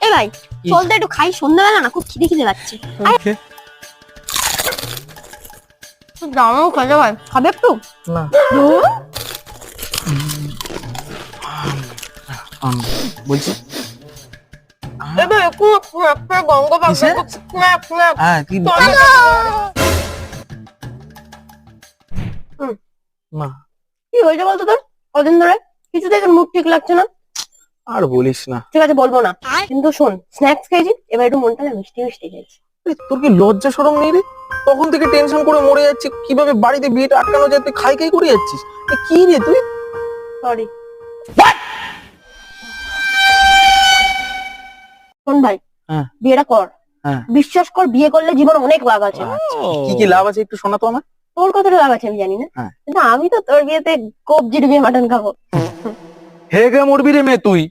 এই ভাই চল তো একটু খাই, সন্ধ্যাবেলা না খুব খিদে খিদে লাগছে। জানো খেতে ভাই, খাবে একটু? না বলছি এবার একটু গঙ্গ কিসে? হ্যাঁ কি মা কি হয়েছে বলতো তোর? কদিন ধরে কিছু দেখে মুড ঠিক লাগছে না। আর বলিস না। ঠিক আছে বলবো না, কিন্তু শোন, স্ন্যাক্স খেয়েছি, এবার একটু মনটা না মিষ্টি মিষ্টি খেয়েছি। তোর কি লজ্জা শরম নেই রে? তখন থেকে টেনশন করে মরে যাচ্ছি কিভাবে বাড়িতে বিয়েটা আটকানো যায়, তুই খাই খাই করে যাচ্ছিস। কি রে তুই? সরি। শোন ভাই, হ্যাঁ বিয়েটা কর। হ্যাঁ বিশ্বাস কর, বিয়ে করলে জীবন অনেক লাভ আছে। কি কি লাভ আছে একটু শোনা তো আমার। তোর কতটা লাভ আছে আমি জানি না, হ্যাঁ। কিন্তু আমি তো তোর বিয়েতে কবজি ডুবিয়ে মাটন খাবো। হে গে মরবি রে মেয়ে তুই।